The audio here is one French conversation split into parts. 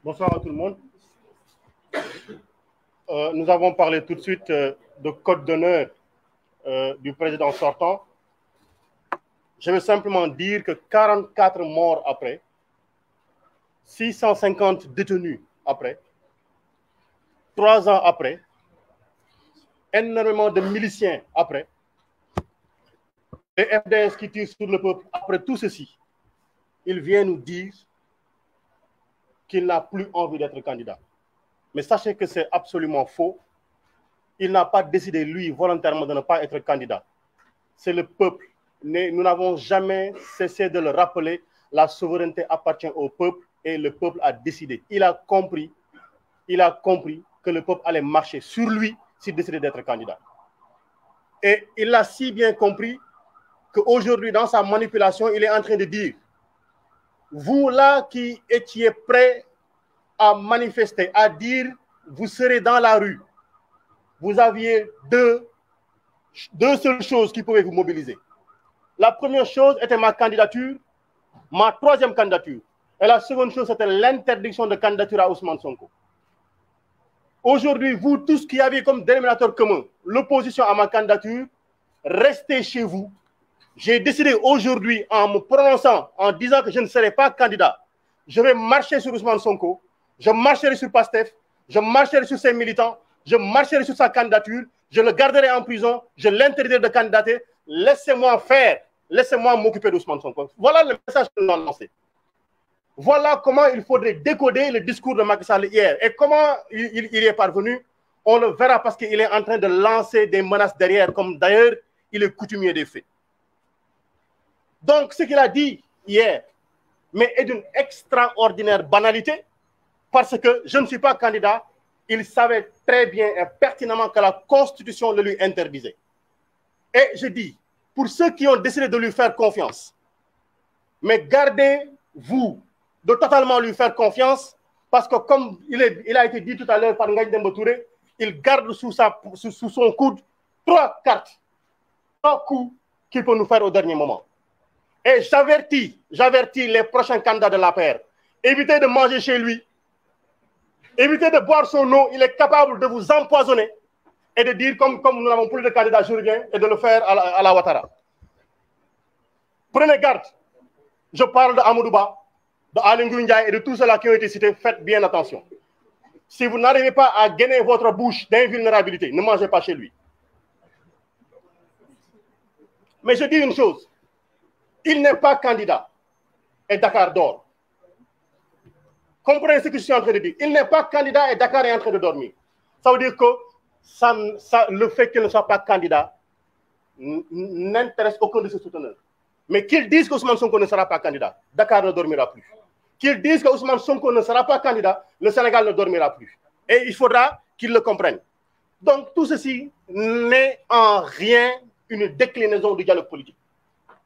Bonsoir à tout le monde. Nous avons parlé tout de suite de code d'honneur du président sortant. Je veux simplement dire que 44 morts après, 650 détenus après, 3 ans après, énormément de miliciens après, les FDS qui tirent sur le peuple, après tout ceci, il vient nous dire qu'il n'a plus envie d'être candidat. Mais sachez que c'est absolument faux. Il n'a pas décidé, lui, volontairement, de ne pas être candidat. C'est le peuple. Nous n'avons jamais cessé de le rappeler. La souveraineté appartient au peuple et le peuple a décidé. Il a compris que le peuple allait marcher sur lui s'il décidait d'être candidat. Et il l'a si bien compris qu'aujourd'hui, dans sa manipulation, il est en train de dire, vous là qui étiez prêts à manifester, à dire, vous serez dans la rue, vous aviez deux seules choses qui pouvaient vous mobiliser. La première chose était ma candidature, ma troisième candidature. Et la seconde chose, c'était l'interdiction de candidature à Ousmane Sonko. Aujourd'hui, vous tous qui aviez comme dénominateur commun l'opposition à ma candidature, restez chez vous. J'ai décidé aujourd'hui, en me prononçant, en disant que je ne serai pas candidat, je vais marcher sur Ousmane Sonko, je marcherai sur Pastef, je marcherai sur ses militants, je marcherai sur sa candidature, je le garderai en prison, je l'interdirai de candidater. Laissez-moi faire, laissez-moi m'occuper d'Ousmane Sonko. Voilà le message que nous avons lancé. Voilà comment il faudrait décoder le discours de Macky Sall hier. Et comment il y est parvenu, on le verra parce qu'il est en train de lancer des menaces derrière, comme d'ailleurs il est coutumier des faits. Donc ce qu'il a dit hier, mais est d'une extraordinaire banalité, parce que je ne suis pas candidat, il savait très bien et pertinemment que la Constitution le lui interdisait. Et je dis, pour ceux qui ont décidé de lui faire confiance, mais gardez-vous de totalement lui faire confiance, parce que comme il a été dit tout à l'heure par Ngagne Demba Touré, il garde sous son coude 3 cartes, 3 coups qu'il peut nous faire au dernier moment. Et j'avertis les prochains candidats de l'APR, évitez de manger chez lui, évitez de boire son eau, il est capable de vous empoisonner et de dire, comme nous n'avons plus de candidats, je reviens, et de le faire à la Ouattara. Prenez garde. Je parle de Amadouba, de Aly Ngouille Ndiaye et de tous ceux-là qui ont été cités. Faites bien attention. Si vous n'arrivez pas à gainer votre bouche d'invulnérabilité, ne mangez pas chez lui. Mais je dis une chose. Il n'est pas candidat et Dakar dort. Comprenez ce que je suis en train de dire. Il n'est pas candidat et Dakar est en train de dormir. Ça veut dire que le fait qu'il ne soit pas candidat n'intéresse aucun de ses souteneurs. Mais qu'ils disent qu'Ousmane Sonko ne sera pas candidat, Dakar ne dormira plus. Qu'ils disent qu'Ousmane Sonko ne sera pas candidat, le Sénégal ne dormira plus. Et il faudra qu'ils le comprennent. Donc tout ceci n'est en rien une déclinaison du dialogue politique.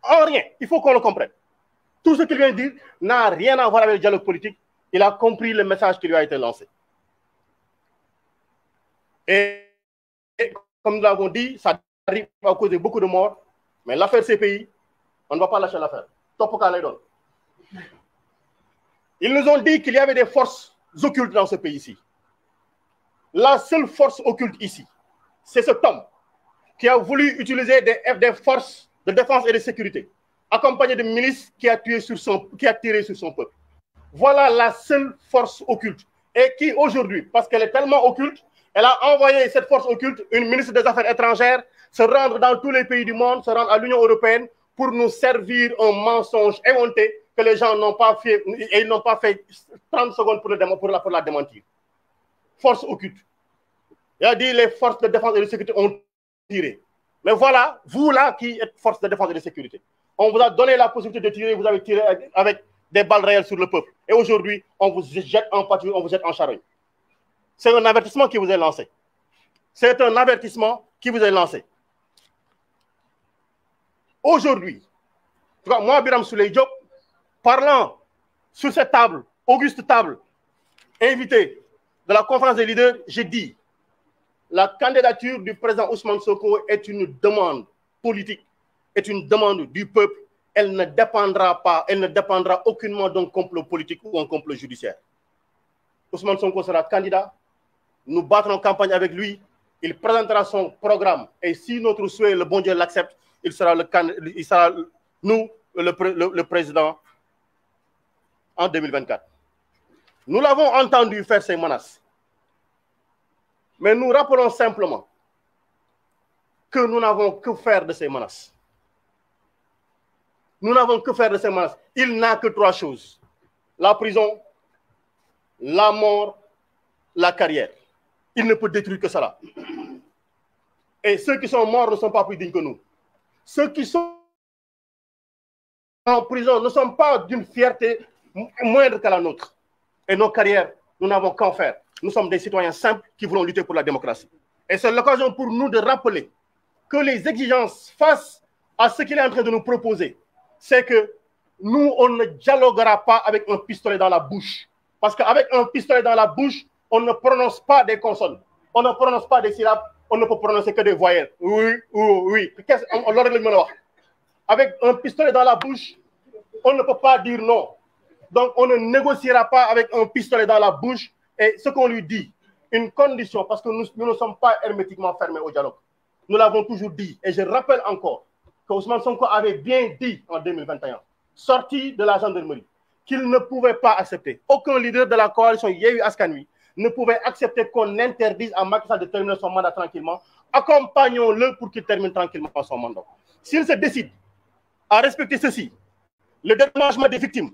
En rien, il faut qu'on le comprenne. Tout ce qu'il vient de dire n'a rien à voir avec le dialogue politique. Il a compris le message qui lui a été lancé. Et comme nous l'avons dit, ça arrive à causer beaucoup de morts. Mais l'affaire CPI, on ne va pas lâcher l'affaire. Top cas les donne. Ils nous ont dit qu'il y avait des forces occultes dans ce pays-ci. La seule force occulte ici, c'est cet homme qui a voulu utiliser des forces de défense et de sécurité, accompagné de milices qui a tiré sur son peuple. Voilà la seule force occulte. Et qui aujourd'hui, parce qu'elle est tellement occulte, elle a envoyé cette force occulte, une ministre des Affaires étrangères, se rendre dans tous les pays du monde, se rendre à l'Union européenne pour nous servir un mensonge éhonté que les gens n'ont pas fait, et ils n'ont pas fait 30 secondes pour la démentir. Force occulte. Il a dit les forces de défense et de sécurité ont tiré. Mais voilà, vous là qui êtes force de défense et de sécurité, on vous a donné la possibilité de tirer, vous avez tiré avec des balles réelles sur le peuple. Et aujourd'hui, on vous jette en patrouille, on vous jette en charogne. C'est un avertissement qui vous est lancé. C'est un avertissement qui vous est lancé. Aujourd'hui, moi, Birame Souleye Diop, parlant sur cette table, auguste table, invité de la conférence des leaders, j'ai dit la candidature du président Ousmane Sonko est une demande politique, est une demande du peuple. Elle ne dépendra aucunement d'un complot politique ou un complot judiciaire. Ousmane Sonko sera candidat. Nous battrons campagne avec lui. Il présentera son programme. Et si notre souhait, le bon Dieu l'accepte, il sera le président en 2024. Nous l'avons entendu faire ces menaces. Mais nous rappelons simplement que nous n'avons que faire de ces menaces. Nous n'avons que faire de ces menaces. Il n'a que 3 choses. La prison, la mort, la carrière. Il ne peut détruire que cela. Et ceux qui sont morts ne sont pas plus dignes que nous. Ceux qui sont en prison ne sont pas d'une fierté moindre que la nôtre. Et nos carrières, nous n'avons qu'en faire. Nous sommes des citoyens simples qui voulons lutter pour la démocratie. Et c'est l'occasion pour nous de rappeler que les exigences face à ce qu'il est en train de nous proposer, c'est que nous, on ne dialoguera pas avec un pistolet dans la bouche. Parce qu'avec un pistolet dans la bouche, on ne prononce pas des consonnes. On ne prononce pas des syllabes. On ne peut prononcer que des voyelles. Oui, oui, oui. Avec un pistolet dans la bouche, on ne peut pas dire non. Donc, on ne négociera pas avec un pistolet dans la bouche. Et ce qu'on lui dit, une condition, parce que nous ne sommes pas hermétiquement fermés au dialogue. Nous l'avons toujours dit. Et je rappelle encore que Ousmane Sonko avait bien dit en 2021, sorti de la gendarmerie, qu'il ne pouvait pas accepter. Aucun leader de la coalition Yewwi Askan Wi ne pouvait accepter qu'on interdise à Macky Sall de terminer son mandat tranquillement. Accompagnons-le pour qu'il termine tranquillement son mandat. S'il se décide à respecter ceci, le dédommagement des victimes,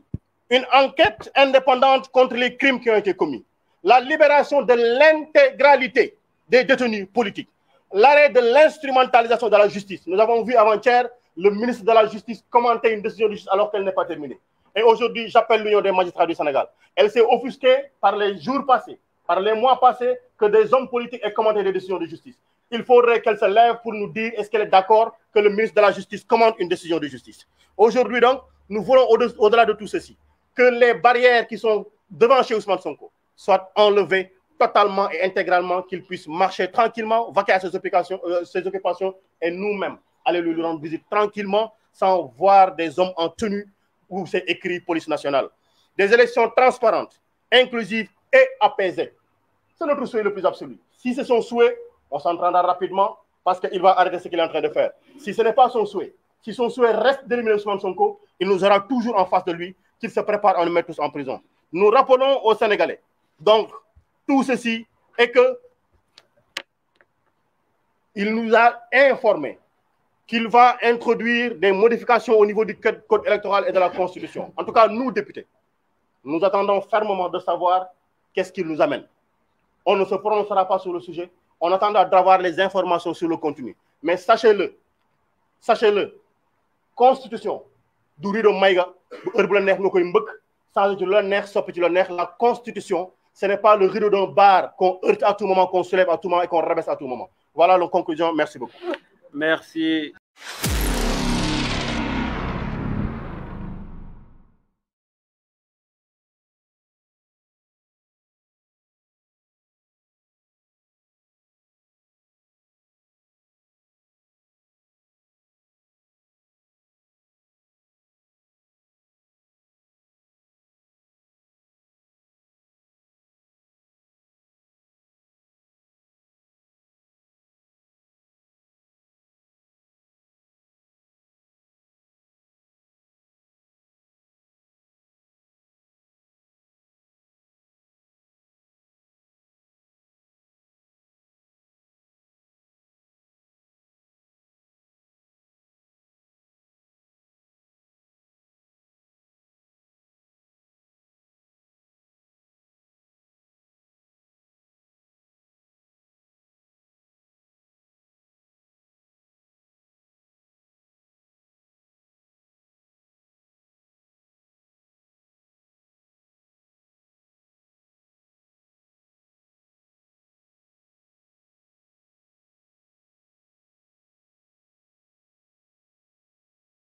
une enquête indépendante contre les crimes qui ont été commis, la libération de l'intégralité des détenus politiques, l'arrêt de l'instrumentalisation de la justice. Nous avons vu avant-hier le ministre de la Justice commenter une décision de justice alors qu'elle n'est pas terminée. Et aujourd'hui, j'appelle l'Union des magistrats du Sénégal. Elle s'est offusquée par les jours passés, par les mois passés, que des hommes politiques aient commenté des décisions de justice. Il faudrait qu'elle se lève pour nous dire est-ce qu'elle est d'accord que le ministre de la Justice commente une décision de justice. Aujourd'hui donc, nous voulons au-delà de tout ceci, que les barrières qui sont devant chez Ousmane Sonko soient enlevées totalement et intégralement, qu'il puisse marcher tranquillement, vaquer à ses occupations et nous-mêmes aller lui rendre visite tranquillement sans voir des hommes en tenue où c'est écrit police nationale. Des élections transparentes, inclusives et apaisées. C'est notre souhait le plus absolu. Si c'est son souhait, on s'entendra rapidement parce qu'il va arrêter ce qu'il est en train de faire. Si ce n'est pas son souhait, si son souhait reste d'éliminer Ousmane Sonko, il nous aura toujours en face de lui qu'il se prépare à nous mettre tous en prison. Nous rappelons aux Sénégalais, donc, tout ceci est que il nous a informé qu'il va introduire des modifications au niveau du code électoral et de la Constitution. En tout cas, nous, députés, nous attendons fermement de savoir qu'est-ce qu'il nous amène. On ne se prononcera pas sur le sujet. On attendra d'avoir les informations sur le contenu. Mais sachez-le, Constitution, du rido maïga, la Constitution, ce n'est pas le rideau d'un bar qu'on heurte à tout moment, qu'on soulève à tout moment et qu'on rabaisse à tout moment. Voilà la conclusion. Merci beaucoup. Merci.